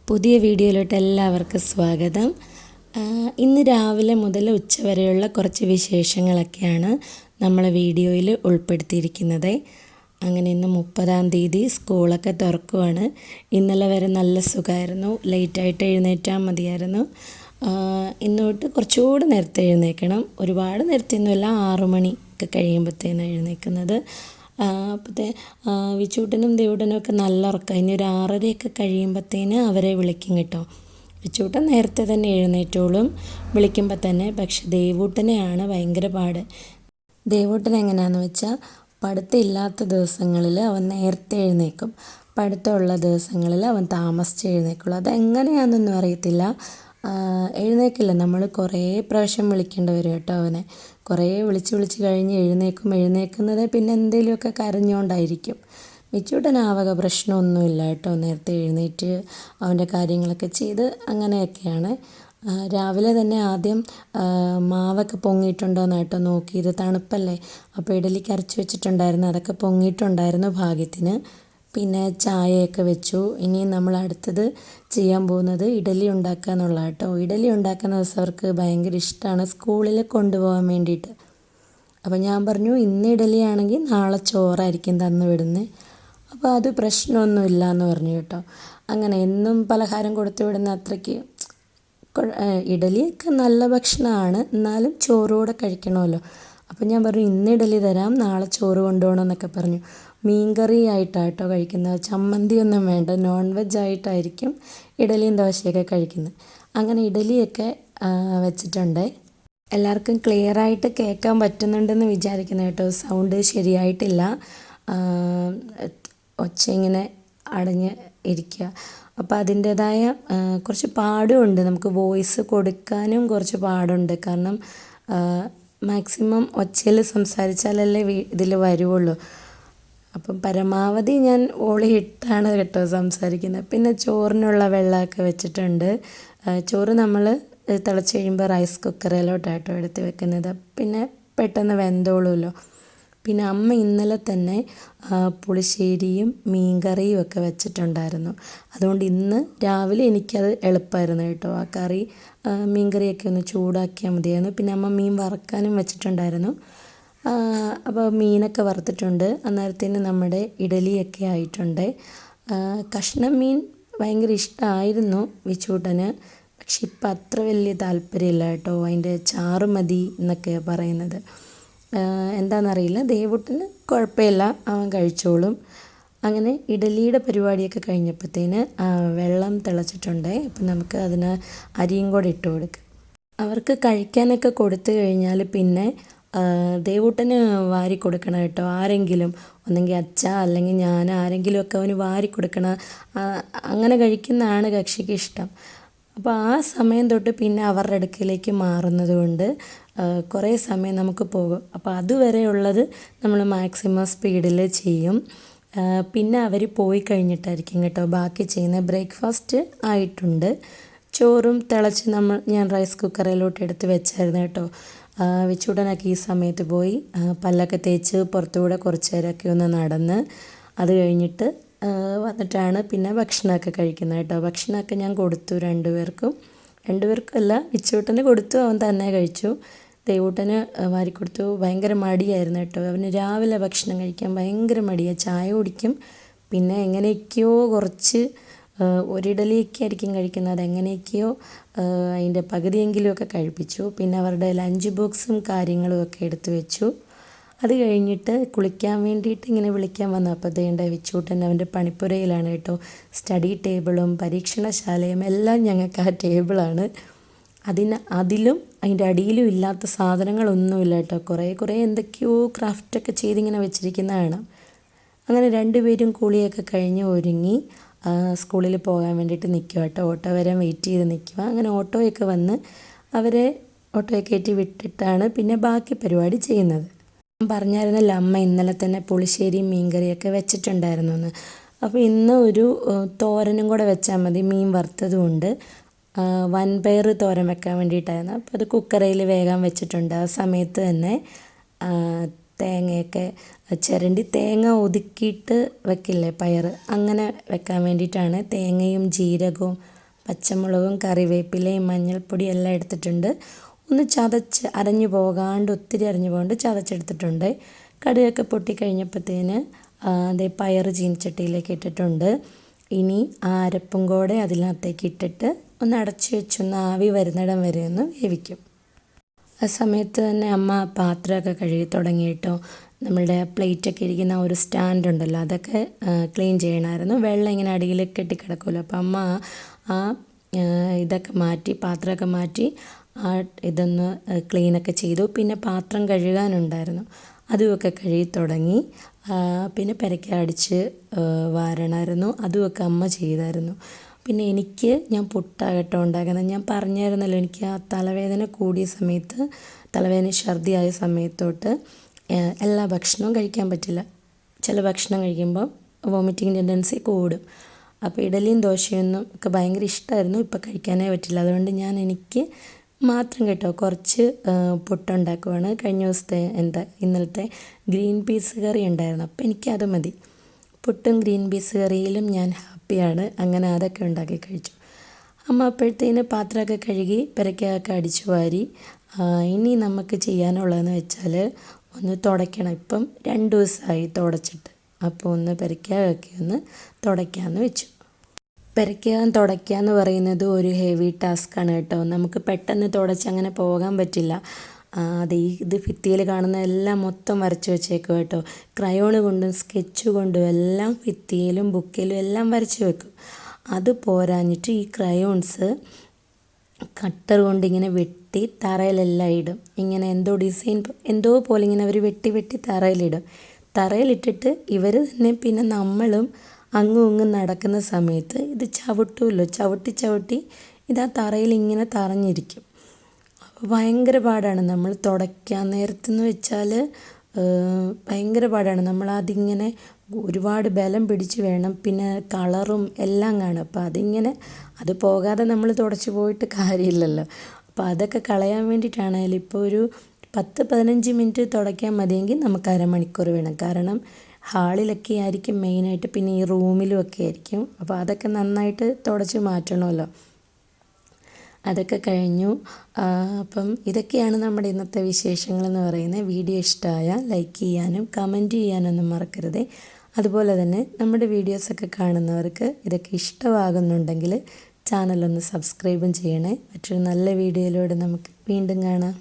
പുതിയ വീഡിയോയിലോട്ട് എല്ലാവർക്കും സ്വാഗതം. ഇന്ന് രാവിലെ മുതൽ ഉച്ചവരെയുള്ള കുറച്ച് വിശേഷങ്ങളൊക്കെയാണ് നമ്മൾ വീഡിയോയിൽ ഉൾപ്പെടുത്തിയിരിക്കുന്നത്. അങ്ങനെ ഇന്ന് 30-ാം തീയതി സ്കൂളൊക്കെ തുറക്കുവാണ്. ഇന്നലെ വരെ നല്ല സുഖമായിരുന്നു, ലേറ്റായിട്ട് എഴുന്നേറ്റാൽ മതിയായിരുന്നു. ഇന്ന് തൊട്ട് കുറച്ചുകൂടി നേരത്തെ എഴുന്നേൽക്കണം. ഒരുപാട് നേരത്തെയൊന്നുമല്ല, 6 മണിയൊക്കെ കഴിയുമ്പോഴത്തേനാണ് എഴുന്നേൽക്കുന്നത്. അപ്പോഴത്തെ വിച്ചൂട്ടനും ദേവൂട്ടനും ഒക്കെ നല്ല ഉറക്കം. ഇനി ഒരു 6:30 കഴിയുമ്പോഴത്തേന് അവരെ വിളിക്കും കേട്ടോ. വിച്ചൂട്ടൻ നേരത്തെ തന്നെ എഴുന്നേറ്റോളും വിളിക്കുമ്പോൾ തന്നെ. പക്ഷെ ദേവൂട്ടനെയാണ് ഭയങ്കര പാട്. ദേവൂട്ടൻ എങ്ങനെയാണെന്ന് വെച്ചാൽ, പഠിത്തമില്ലാത്ത ദിവസങ്ങളിൽ അവൻ നേരത്തെ എഴുന്നേൽക്കും, പഠിത്തമുള്ള ദിവസങ്ങളിൽ അവൻ താമസിച്ച് എഴുന്നേൽക്കുള്ളൂ. അതെങ്ങനെയാണെന്നൊന്നും അറിയത്തില്ല, എഴുന്നേൽക്കില്ല. നമ്മൾ കുറേ പ്രാവശ്യം വിളിക്കേണ്ടി വരും കേട്ടോ അവനെ. കുറേ വിളിച്ച് കഴിഞ്ഞ് എഴുന്നേൽക്കുന്നത് പിന്നെ എന്തെങ്കിലുമൊക്കെ കരഞ്ഞുകൊണ്ടായിരിക്കും. മിച്ചൂട്ടൻ ആ വക പ്രശ്നമൊന്നുമില്ല കേട്ടോ. നേരത്തെ എഴുന്നേറ്റ് അവൻ്റെ കാര്യങ്ങളൊക്കെ ചെയ്ത് അങ്ങനെയൊക്കെയാണ്. രാവിലെ തന്നെ ആദ്യം മാവൊക്കെ പൊങ്ങിയിട്ടുണ്ടോയെന്ന് കേട്ടോ നോക്കിയത്. തണുപ്പല്ലേ, അപ്പോൾ ഇഡലിക്ക് അരച്ച് വെച്ചിട്ടുണ്ടായിരുന്നു, അതൊക്കെ പൊങ്ങിയിട്ടുണ്ടായിരുന്നു ഭാഗ്യത്തിന്. പിന്നെ ചായയൊക്കെ വെച്ചു. ഇനി നമ്മൾ അടുത്തത് ചെയ്യാൻ പോകുന്നത് ഇഡലി ഉണ്ടാക്കുക എന്നുള്ള കേട്ടോ. ഇഡലി ഉണ്ടാക്കുന്ന ദിവസം അവർക്ക് ഭയങ്കര ഇഷ്ടമാണ് സ്കൂളിൽ കൊണ്ടുപോകാൻ വേണ്ടിയിട്ട്. അപ്പോൾ ഞാൻ പറഞ്ഞു, ഇന്ന് ഇഡലിയാണെങ്കിൽ നാളെ ചോറായിരിക്കും തന്നു വിടുന്നത്. അപ്പോൾ അത് പ്രശ്നമൊന്നുമില്ല എന്ന് പറഞ്ഞു കേട്ടോ. അങ്ങനെ എന്നും പലഹാരം കൊടുത്തു വിടുന്ന അത്രയ്ക്ക് ഇഡലിയൊക്കെ നല്ല ഭക്ഷണമാണ്, എന്നാലും ചോറുകൂടെ കഴിക്കണമല്ലോ. അപ്പോൾ ഞാൻ പറഞ്ഞു, ഇന്ന് ഇഡലി തരാം, നാളെ ചോറ് കൊണ്ടുപോകണമെന്നൊക്കെ പറഞ്ഞു. മീൻകറി ആയിട്ടാണ് കേട്ടോ കഴിക്കുന്നത്, ചമ്മന്തിയൊന്നും വേണ്ട, നോൺ വെജ് ആയിട്ടായിരിക്കും ഇഡലിയും ദോശയൊക്കെ കഴിക്കുന്നത്. അങ്ങനെ ഇഡലിയൊക്കെ വെച്ചിട്ടുണ്ട്. എല്ലാവർക്കും ക്ലിയറായിട്ട് കേൾക്കാൻ പറ്റുന്നുണ്ടെന്ന് വിചാരിക്കുന്നു കേട്ടോ. സൗണ്ട് ശരിയായിട്ടില്ല, ഒച്ച ഇങ്ങനെ അടഞ്ഞ് ഇരിക്കുക. അപ്പോൾ അതിൻ്റേതായ കുറച്ച് പാടുമുണ്ട്, നമുക്ക് വോയിസ് കൊടുക്കാനും കുറച്ച് പാടുണ്ട്. കാരണം മാക്സിമം ഒച്ചയിൽ സംസാരിച്ചാലല്ലേ ഇതിൽ വരുള്ളൂ. അപ്പം പരമാവധി ഞാൻ ഇട്ടാണ് കേട്ടോ സംസാരിക്കുന്നത്. പിന്നെ ചോറിനുള്ള വെള്ളമൊക്കെ വെച്ചിട്ടുണ്ട്. ചോറ് നമ്മൾ തിളച്ച് കഴിയുമ്പോൾ റൈസ് കുക്കറിലോട്ടാട്ടോ എടുത്ത് വെക്കുന്നത്, പിന്നെ പെട്ടെന്ന് വെന്തോളുമല്ലോ. പിന്നെ അമ്മ ഇന്നലെ തന്നെ പുളിശ്ശേരിയും മീൻകറിയും ഒക്കെ വെച്ചിട്ടുണ്ടായിരുന്നു. അതുകൊണ്ട് ഇന്ന് രാവിലെ എനിക്കത് എളുപ്പമായിരുന്നു കേട്ടോ. ആ കറി മീൻകറിയൊക്കെ ഒന്ന് ചൂടാക്കിയാൽ മതിയായിരുന്നു. പിന്നെ അമ്മ മീൻ വറുക്കാനും വെച്ചിട്ടുണ്ടായിരുന്നു. അപ്പോൾ മീനൊക്കെ വറുത്തിട്ടുണ്ട്. അന്നേരത്തേന് നമ്മുടെ ഇഡലിയൊക്കെ ആയിട്ടുണ്ട്. കഷ്ണം മീൻ ഭയങ്കര ഇഷ്ടമായിരുന്നു വിച്ചൂട്ടന്, പക്ഷെ ഇപ്പം അത്ര വലിയ താല്പര്യമില്ല കേട്ടോ. അതിൻ്റെ ചാറ് മതി എന്നൊക്കെയാണ് പറയുന്നത്. എന്താണെന്നറിയില്ല. ദേവൂട്ടന് കുഴപ്പമില്ല, അവൻ കഴിച്ചോളും. അങ്ങനെ ഇഡലിയുടെ പരിപാടിയൊക്കെ കഴിഞ്ഞപ്പോഴത്തേന് വെള്ളം തിളച്ചിട്ടുണ്ട്. അപ്പം നമുക്ക് അതിന് അരിയും കൂടെ ഇട്ട് കൊടുക്കാം. അവർക്ക് കഴിക്കാനൊക്കെ കൊടുത്തു കഴിഞ്ഞാൽ പിന്നെ ദേവൂട്ടന് വാരി കൊടുക്കണം കേട്ടോ. ആരെങ്കിലും, ഒന്നെങ്കിൽ അച്ഛ അല്ലെങ്കിൽ ഞാൻ, ആരെങ്കിലുമൊക്കെ അവന് വാരി കൊടുക്കണം. അങ്ങനെ കഴിക്കുന്നതാണ് കക്ഷിക്ക് ഇഷ്ടം. അപ്പോൾ ആ സമയം തൊട്ട് പിന്നെ അവരുടെ അടുക്കിലേക്ക് മാറുന്നത് കൊണ്ട് കുറേ സമയം നമുക്ക് പോകും. അപ്പോൾ അതുവരെയുള്ളത് നമ്മൾ മാക്സിമം സ്പീഡിൽ ചെയ്യും. പിന്നെ അവർ പോയി കഴിഞ്ഞിട്ടായിരിക്കും കേട്ടോ ബാക്കി ചെയ്യുന്നത്. ബ്രേക്ക്ഫാസ്റ്റ് ആയിട്ടുണ്ട്, ചോറും തിളച്ച് ഞാൻ റൈസ് കുക്കറിലോട്ട് എടുത്ത് വെച്ചായിരുന്നു കേട്ടോ. വിച്ചൂടനൊക്കെ ഈ സമയത്ത് പോയി പല്ലൊക്കെ തേച്ച് പുറത്തുകൂടെ കുറച്ച് നേരമൊക്കെ ഒന്ന് നടന്ന് അത് കഴിഞ്ഞിട്ട് വന്നിട്ടാണ് പിന്നെ ഭക്ഷണമൊക്കെ കഴിക്കുന്നത് കേട്ടോ. ഭക്ഷണമൊക്കെ ഞാൻ കൊടുത്തു രണ്ടുപേർക്കും അല്ല, വിച്ചൂട്ടന് കൊടുത്തു, അവൻ തന്നെ കഴിച്ചു. ദേവൂട്ടന് വാരിക്കൊടുത്തു. ഭയങ്കര മടിയായിരുന്നു കേട്ടോ. അവന് രാവിലെ ഭക്ഷണം കഴിക്കാൻ ഭയങ്കര മടിയാണ്. ചായ കുടിക്കും, പിന്നെ എങ്ങനെയൊക്കെയോ കുറച്ച് ഒരിഡലിയൊക്കെ ആയിരിക്കും കഴിക്കുന്നത്, എങ്ങനെയൊക്കെയോ അതിൻ്റെ പകുതിയെങ്കിലുമൊക്കെ കഴിപ്പിച്ചു. പിന്നെ അവരുടെ ലഞ്ച് ബോക്സും കാര്യങ്ങളും ഒക്കെ എടുത്തു വെച്ചു. അത് കഴിഞ്ഞിട്ട് കുളിക്കാൻ വേണ്ടിയിട്ട് ഇങ്ങനെ വിളിക്കാൻ വന്നു. അപ്പോൾ ദേണ്ട വിച്ചൂട്ടൻ അവൻ്റെ പണിപ്പുരയിലാണ് കേട്ടോ. സ്റ്റഡി ടേബിളും പരീക്ഷണശാലയും എല്ലാം ഞങ്ങൾക്ക് ആ ടേബിളാണ്. അതിലും അതിൻ്റെ അടിയിലും ഇല്ലാത്ത സാധനങ്ങളൊന്നുമില്ല കേട്ടോ. കുറേ എന്തൊക്കെയോ ക്രാഫ്റ്റൊക്കെ ചെയ്തിങ്ങനെ വെച്ചിരിക്കുന്നതാണ്. അങ്ങനെ രണ്ടുപേരും കുളിയൊക്കെ കഴിഞ്ഞ് ഒരുങ്ങി സ്കൂളിൽ പോകാൻ വേണ്ടിയിട്ട് നിൽക്കുക കേട്ടോ. ഓട്ടോ വരാൻ വെയിറ്റ് ചെയ്ത് നിൽക്കുക. അങ്ങനെ ഓട്ടോയൊക്കെ വന്ന് അവരെ ഓട്ടോയെ കയറ്റി വിട്ടിട്ടാണ് പിന്നെ ബാക്കി പരിപാടി ചെയ്യുന്നത്. പറഞ്ഞായിരുന്നല്ലോ, അമ്മ ഇന്നലെ തന്നെ പുളിശ്ശേരിയും മീൻകറിയൊക്കെ വെച്ചിട്ടുണ്ടായിരുന്നു എന്ന്. അപ്പോൾ ഇന്ന് ഒരു തോരനും കൂടെ വെച്ചാൽ മതി, മീൻ വറുത്തതും ഉണ്ട്. വൻപയർ തോരൻ വെക്കാൻ വേണ്ടിയിട്ടായിരുന്നു. അപ്പോൾ അത് കുക്കറിൽ വേഗം വെച്ചിട്ടുണ്ട്. ആ സമയത്ത് തന്നെ തേങ്ങയൊക്കെ ചിരണ്ടി, തേങ്ങ ഒതുക്കിയിട്ട് വെക്കില്ലേ പയർ, അങ്ങനെ വെക്കാൻ വേണ്ടിയിട്ടാണ് തേങ്ങയും ജീരകവും പച്ചമുളകും കറിവേപ്പിലയും മഞ്ഞൾപ്പൊടി എല്ലാം എടുത്തിട്ടുണ്ട്. ഒന്ന് ചതച്ച് അരഞ്ഞു പോകാണ്ട് ഒത്തിരി അരഞ്ഞു പോകാണ്ട് ചതച്ചെടുത്തിട്ടുണ്ട്. കടുകൊക്കെ പൊട്ടിക്കഴിഞ്ഞപ്പോഴത്തേന് അതേ പയർ ചീനിച്ചട്ടിയിലേക്ക് ഇട്ടിട്ടുണ്ട്. ഇനി ആ അരപ്പും കൂടെ അതിനകത്തേക്ക് ഇട്ടിട്ട് ഒന്ന് അടച്ചു വെച്ചൊന്ന് ആവി വരുന്നിടം വരെ ഒന്ന് വേവിക്കും. ആ സമയത്ത് തന്നെ അമ്മ പാത്രമൊക്കെ കഴുകി തുടങ്ങി കേട്ടോ. നമ്മളുടെ പ്ലേറ്റൊക്കെ ഇരിക്കുന്ന ഒരു സ്റ്റാൻഡ് ഉണ്ടല്ലോ, അതൊക്കെ ക്ലീൻ ചെയ്യണമായിരുന്നു. വെള്ളം ഇങ്ങനെ അടിയിൽ കെട്ടിക്കിടക്കുമല്ലോ. അപ്പം അമ്മ ആ ഇതൊക്കെ മാറ്റി, പാത്രമൊക്കെ മാറ്റി ഇതൊന്ന് ക്ലീനൊക്കെ ചെയ്തു. പിന്നെ പാത്രം കഴുകാനുണ്ടായിരുന്നു, അതുമൊക്കെ കഴുകി തുടങ്ങി. പിന്നെ പെരക്ക അടിച്ച് വാരണമായിരുന്നു, അതുമൊക്കെ അമ്മ ചെയ്തായിരുന്നു. പിന്നെ ഞാൻ പുട്ടാകട്ടോ ഉണ്ടാക്കുന്നത്. ഞാൻ പറഞ്ഞായിരുന്നല്ലോ, എനിക്ക് ആ തലവേദന കൂടിയ സമയത്ത്, തലവേദന ഛർദിയായ സമയത്തോട്ട് എല്ലാ ഭക്ഷണവും കഴിക്കാൻ പറ്റില്ല. ചില ഭക്ഷണം കഴിക്കുമ്പോൾ വോമിറ്റിംഗ് ടെൻഡൻസി കൂടും. അപ്പോൾ ഇഡലിയും ദോശയൊന്നും ഒക്കെ ഭയങ്കര ഇഷ്ടമായിരുന്നു, ഇപ്പോൾ കഴിക്കാനേ പറ്റില്ല. അതുകൊണ്ട് എനിക്ക് മാത്രം കേട്ടോ കുറച്ച് പുട്ടുണ്ടാക്കുവാണ്. കഴിഞ്ഞ ദിവസത്തെ ഇന്നലത്തെ ഗ്രീൻ പീസ് കറി ഉണ്ടായിരുന്നു, അപ്പോൾ എനിക്കത് മതി. പുട്ടും ഗ്രീൻ പീസ് കറിയിലും ഞാൻ ഹാപ്പിയാണ്. അങ്ങനെ അതൊക്കെ ഉണ്ടാക്കി കഴിച്ചു. അമ്മ അപ്പോഴത്തേന് പാത്രമൊക്കെ കഴുകി പെരക്കയൊക്കെ അടിച്ചു വാരി. ഇനി നമുക്ക് ചെയ്യാനുള്ളതെന്ന് വെച്ചാൽ ഒന്ന് തുടയ്ക്കണം. ഇപ്പം 2 ദിവസമായി തുടച്ചിട്ട്, അപ്പോൾ ഒന്ന് പെരക്കയൊക്കെ ഒന്ന് തുടയ്ക്കാമെന്ന് വെച്ചു. പെരയ്ക്കകം തുടയ്ക്കുക എന്ന് പറയുന്നത് ഒരു ഹെവി ടാസ്ക്കാണ് കേട്ടോ. നമുക്ക് പെട്ടെന്ന് തുടച്ച് അങ്ങനെ പോകാൻ പറ്റില്ല. ഇത് ഭിത്തിയിൽ കാണുന്ന എല്ലാം മൊത്തം വരച്ച് വെച്ചേക്കും കേട്ടോ. ക്രയോണ് കൊണ്ടും സ്കെച്ച് കൊണ്ടും എല്ലാം ഭിത്തിയിലും ബുക്കിലും എല്ലാം വരച്ച് വെക്കും. അത് പോരാഞ്ഞിട്ട് ഈ ക്രയോൺസ് കട്ടർ കൊണ്ട് ഇങ്ങനെ വെട്ടി തറയിലെല്ലാം ഇടും. ഇങ്ങനെ എന്തോ പോലെ ഇങ്ങനെ അവർ വെട്ടി തറയിലിടും. തറയിലിട്ടിട്ട് ഇവർ തന്നെ പിന്നെ നമ്മളും അങ്ങും ഇങ്ങും നടക്കുന്ന സമയത്ത് ഇത് ചവിട്ടുമല്ലോ, ചവിട്ടി ഇത് ആ തറയിൽ ഇങ്ങനെ തറഞ്ഞിരിക്കും. അപ്പോൾ ഭയങ്കര പാടാണ്. നമ്മൾ തുടയ്ക്കാൻ നേരത്തെന്ന് വെച്ചാൽ ഭയങ്കര പാടാണ്. നമ്മളതിങ്ങനെ ഒരുപാട് ബലം പിടിച്ച് വേണം. പിന്നെ കളറും എല്ലാം കാണും. അപ്പോൾ അത് പോകാതെ നമ്മൾ തുടച്ച് പോയിട്ട് കാര്യമില്ലല്ലോ. അപ്പോൾ അതൊക്കെ കളയാൻ വേണ്ടിയിട്ടാണെങ്കിലും ഇപ്പോൾ ഒരു 10-15 മിനിറ്റ് തുടയ്ക്കാൻ മതിയെങ്കിൽ നമുക്ക് അരമണിക്കൂർ വേണം. കാരണം ഹാളിലൊക്കെ ആയിരിക്കും മെയിനായിട്ട്, പിന്നെ ഈ റൂമിലും ഒക്കെ ആയിരിക്കും. അപ്പോൾ അതൊക്കെ നന്നായിട്ട് തുടച്ച് മാറ്റണമല്ലോ. അതൊക്കെ കഴിഞ്ഞു. അപ്പം ഇതൊക്കെയാണ് നമ്മുടെ ഇന്നത്തെ വിശേഷങ്ങളെന്ന് പറയുന്നത്. വീഡിയോ ഇഷ്ടമായാൽ ലൈക്ക് ചെയ്യാനും കമൻറ്റ് ചെയ്യാനൊന്നും മറക്കരുതേ. അതുപോലെ തന്നെ നമ്മുടെ വീഡിയോസൊക്കെ കാണുന്നവർക്ക് ഇതൊക്കെ ഇഷ്ടമാകുന്നുണ്ടെങ്കിൽ ചാനലൊന്ന് സബ്സ്ക്രൈബും ചെയ്യണേ. മറ്റൊരു നല്ല വീഡിയോയിലൂടെ നമുക്ക് വീണ്ടും കാണാം.